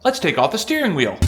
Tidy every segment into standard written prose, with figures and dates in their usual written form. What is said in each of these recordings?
let's take off the steering wheel.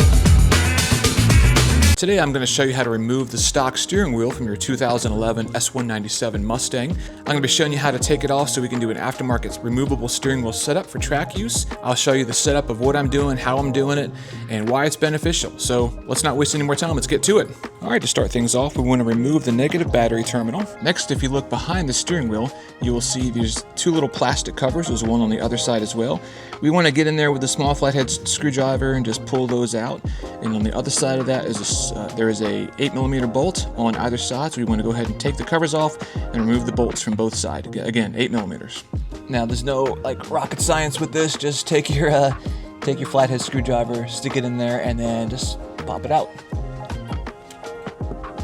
Today I'm going to show you how to remove the stock steering wheel from your 2011 S197 Mustang. I'm going to be showing you how to take it off so we can do an aftermarket removable steering wheel setup for track use. I'll show you the setup of what I'm doing, how I'm doing it, and why it's beneficial. So let's not waste any more time, let's get to it. Alright, to start things off, we want to remove the negative battery terminal. Next, if you look behind the steering wheel, you will see there's two little plastic covers. There's one on the other side as well. We want to get in there with a small flathead screwdriver and just pull those out. And on the other side of that is there is a 8mm bolt on either side, so we want to go ahead and take the covers off and remove the bolts from both sides. Again, 8mm. Now, there's no like rocket science with this. Just take your flathead screwdriver, stick it in there, and then just pop it out.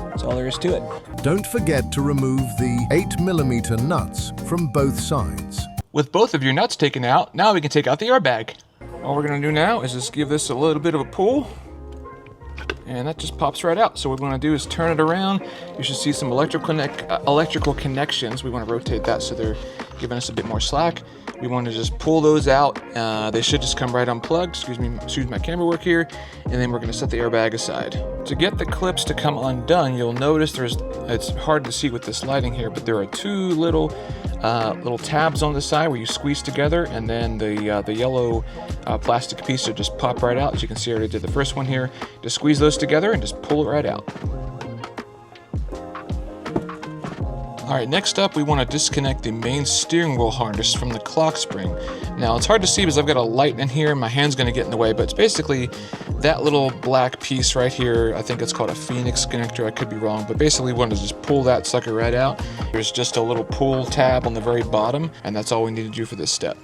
That's all there is to it. Don't forget to remove the 8mm nuts from both sides. With both of your nuts taken out, now we can take out the airbag. All we're going to do now is just give this a little bit of a pull, and that just pops right out. So what we're going to do is turn it around. You should see some electrical connections. We want to rotate that so they're giving us a bit more slack. We want to just pull those out. They should just come right unplugged. Excuse my camera work here. And then we're going to set the airbag aside. To get the clips to come undone, you'll notice it's hard to see with this lighting here, but there are two little tabs on the side where you squeeze together, and then the yellow plastic piece will just pop right out. As you can see, I already did the first one here. Just squeeze those together and just pull it right out. Alright, next up we want to disconnect the main steering wheel harness from the clock spring. Now it's hard to see because I've got a light in here and my hand's going to get in the way, but it's basically that little black piece right here. I think it's called a Phoenix connector, I could be wrong, but basically we want to just pull that sucker right out. There's just a little pull tab on the very bottom, and that's all we need to do for this step.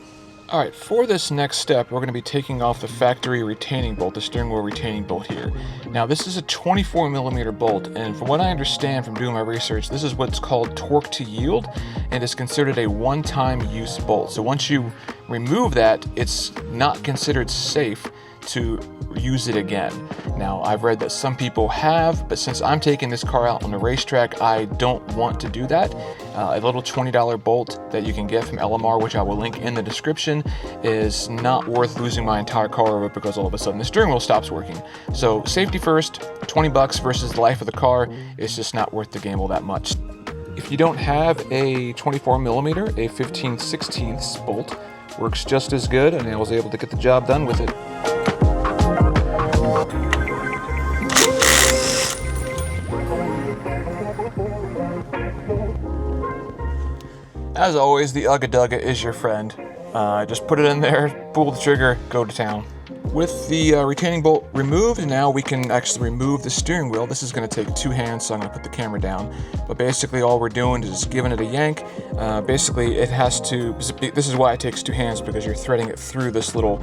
Alright, for this next step, we're going to be taking off the factory retaining bolt, the steering wheel retaining bolt here. Now, this is a 24mm bolt, and from what I understand from doing my research, this is what's called torque to yield, and it's considered a one-time use bolt. So once you remove that, it's not considered safe to use it again. Now, I've read that some people have, but since I'm taking this car out on the racetrack, I don't want to do that. A little $20 bolt that you can get from LMR, which I will link in the description, is not worth losing my entire car over because all of a sudden the steering wheel stops working. So safety first, 20 bucks versus the life of the car, it's just not worth the gamble that much. If you don't have a 24mm, a 15/16 bolt works just as good, and I was able to get the job done with it. As always, the Ugga Dugga is your friend. Just put it in there, pull the trigger, go to town. With the retaining bolt removed, now we can actually remove the steering wheel. This is going to take two hands, so I'm going to put the camera down. But basically all we're doing is giving it a yank. Basically it has to, this is why it takes two hands, because you're threading it through this little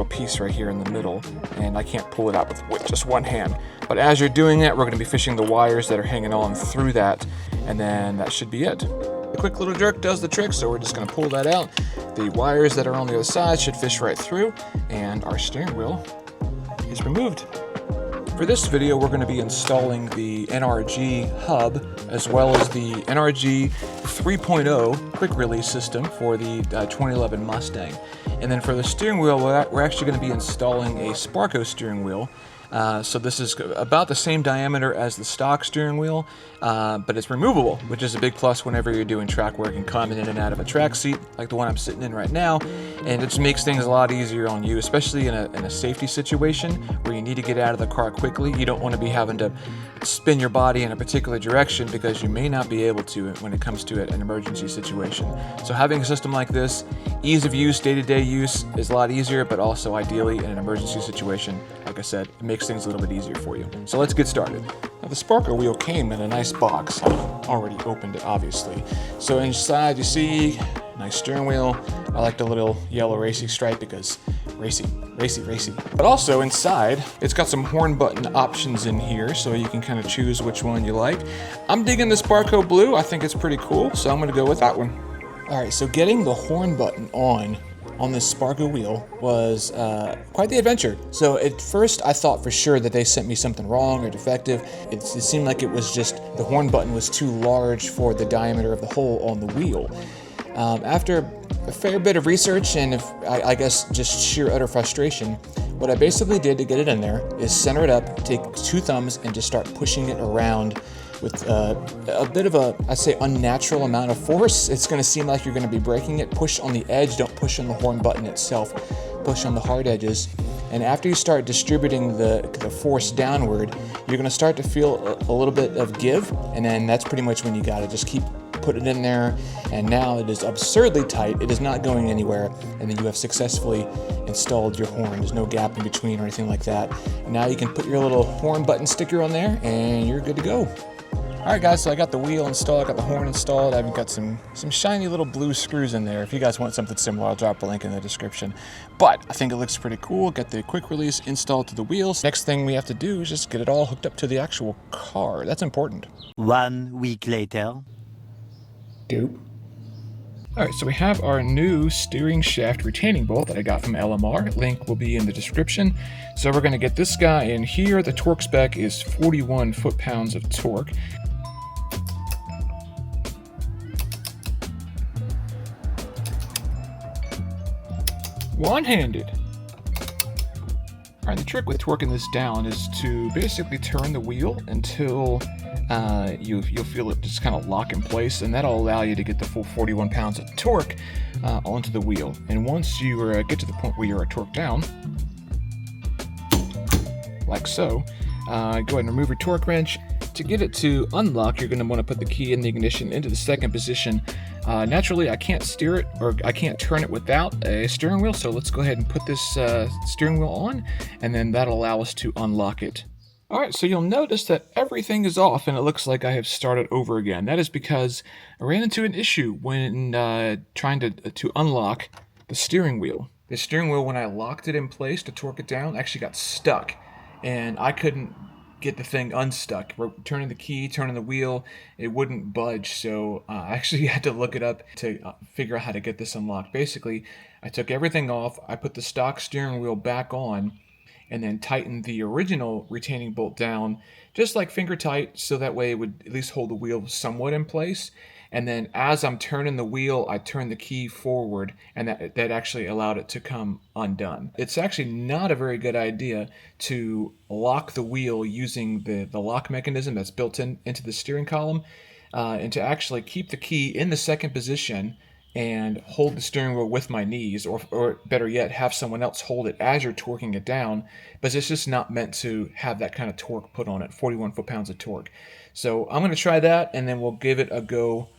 piece right here in the middle, and I can't pull it out with just one hand. But as you're doing that, we're going to be fishing the wires that are hanging on through that, and then that should be it. A quick little jerk does the trick, so we're just going to pull that out. The wires that are on the other side should fish right through, and our steering wheel is removed. For this video, we're going to be installing the NRG hub, as well as the NRG 3.0 quick release system for the 2011 Mustang. And then for the steering wheel, we're actually going to be installing a Sparco steering wheel. So this is about the same diameter as the stock steering wheel, but it's removable, which is a big plus whenever you're doing track work and climbing in and out of a track seat like the one I'm sitting in right now. And it just makes things a lot easier on you, especially in a safety situation where you need to get out of the car quickly. You don't want to be having to spin your body in a particular direction because you may not be able to when it comes to an emergency situation. So having a system like this, ease of use, day-to-day use is a lot easier, but also ideally in an emergency situation, like I said, it makes things a little bit easier for you. So let's get started. Now the Sparco wheel came in a nice box. I've already opened it, obviously. So inside you see nice steering wheel. I like the little yellow racing stripe because racy. But also inside, it's got some horn button options in here, so you can kind of choose which one you like. I'm digging the Sparco blue. I think it's pretty cool, so I'm going to go with that one. All right, so getting the horn button on this Sparco wheel was quite the adventure. So at first I thought for sure that they sent me something wrong or defective. It seemed like it was just the horn button was too large for the diameter of the hole on the wheel. After a fair bit of research and I guess just sheer utter frustration, what I basically did to get it in there is center it up, take 2 thumbs, and just start pushing it around with a bit of a, I'd say, unnatural amount of force. It's going to seem like you're going to be breaking it. Push on the edge, don't push on the horn button itself. Push on the hard edges. And after you start distributing the force downward, you're going to start to feel a little bit of give, and then that's pretty much when you got to just keep putting it in there, and now it is absurdly tight. It is not going anywhere, and then you have successfully installed your horn. There's no gap in between or anything like that. Now you can put your little horn button sticker on there, and you're good to go. Alright guys, so I got the wheel installed, I got the horn installed, I've got some shiny little blue screws in there. If you guys want something similar, I'll drop a link in the description. But I think it looks pretty cool. Got the quick release installed to the wheels. Next thing we have to do is just get it all hooked up to the actual car. That's important. 1 week later. Dope. Alright, so we have our new steering shaft retaining bolt that I got from LMR. Link will be in the description. So we're going to get this guy in here. The torque spec is 41 foot-pounds of torque. One-handed. Alright, the trick with torquing this down is to basically turn the wheel until you'll feel it just kind of lock in place, and that'll allow you to get the full 41 pounds of torque onto the wheel. And once you get to the point where you're torqued down, like so, go ahead and remove your torque wrench. To get it to unlock, you're going to want to put the key in the ignition into the second position. Naturally, I can't steer it, or I can't turn it without a steering wheel, so let's go ahead and put this steering wheel on, and then that'll allow us to unlock it. Alright, so you'll notice that everything is off, and it looks like I have started over again. That is because I ran into an issue when trying to unlock the steering wheel. The steering wheel, when I locked it in place to torque it down, actually got stuck, and I couldn't get the thing unstuck. Turning the key, turning the wheel, it wouldn't budge, so I actually had to look it up to figure out how to get this unlocked. Basically, I took everything off, I put the stock steering wheel back on, and then tightened the original retaining bolt down, just like finger tight, so that way it would at least hold the wheel somewhat in place. And then as I'm turning the wheel, I turn the key forward, and that actually allowed it to come undone. It's actually not a very good idea to lock the wheel using the lock mechanism that's built into the steering column, and to actually keep the key in the second position and hold the steering wheel with my knees, or better yet, have someone else hold it as you're torquing it down, but it's just not meant to have that kind of torque put on it, 41 foot-pounds of torque. So I'm going to try that, and then we'll give it a go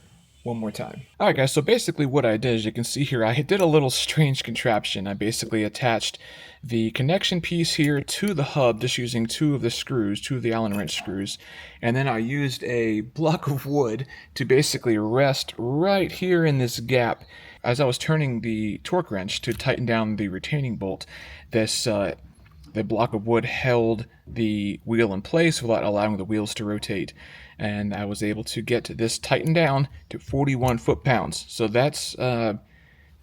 one more time. Alright guys, so basically what I did, as you can see here, I did a little strange contraption. I basically attached the connection piece here to the hub, just using 2 of the screws, 2 of the Allen wrench screws, and then I used a block of wood to basically rest right here in this gap. As I was turning the torque wrench to tighten down the retaining bolt, the block of wood held the wheel in place without allowing the wheels to rotate, and I was able to get this tightened down to 41 foot-pounds. So that's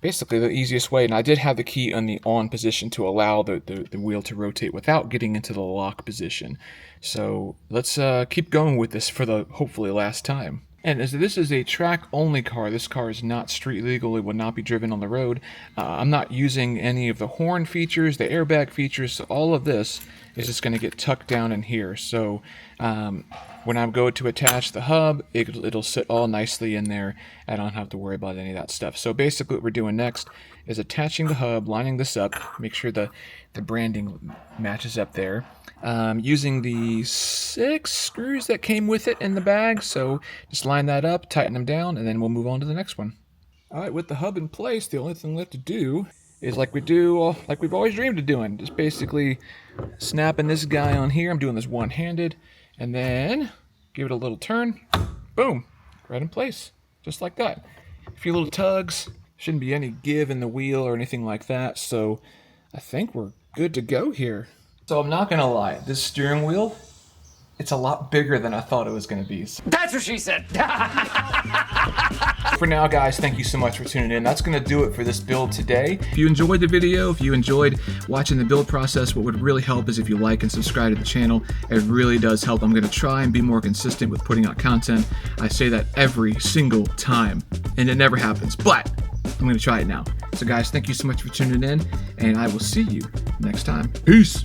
basically the easiest way, and I did have the key in the on position to allow the wheel to rotate without getting into the lock position. So let's keep going with this for the hopefully last time. And as this is a track-only car, this car is not street legal. It will not be driven on the road. I'm not using any of the horn features, the airbag features, so all of this is just going to get tucked down in here. So when I go to attach the hub, it'll sit all nicely in there. I don't have to worry about any of that stuff. So basically what we're doing next is attaching the hub, lining this up, make sure the branding matches up there. Using the 6 screws that came with it in the bag, so just line that up, tighten them down, and then we'll move on to the next one. Alright, with the hub in place, the only thing left to do is like we've always dreamed of doing, just basically snapping this guy on here. I'm doing this one-handed, and then give it a little turn, boom, right in place, just like that. A few little tugs, shouldn't be any give in the wheel or anything like that, so I think we're good to go here. So I'm not gonna lie, this steering wheel, it's a lot bigger than I thought it was gonna be. That's what she said! For now, guys, thank you so much for tuning in. That's gonna do it for this build today. If you enjoyed the video, if you enjoyed watching the build process, what would really help is if you like and subscribe to the channel. It really does help. I'm gonna try and be more consistent with putting out content. I say that every single time, and it never happens, but I'm gonna try it now. So guys, thank you so much for tuning in, and I will see you next time. Peace.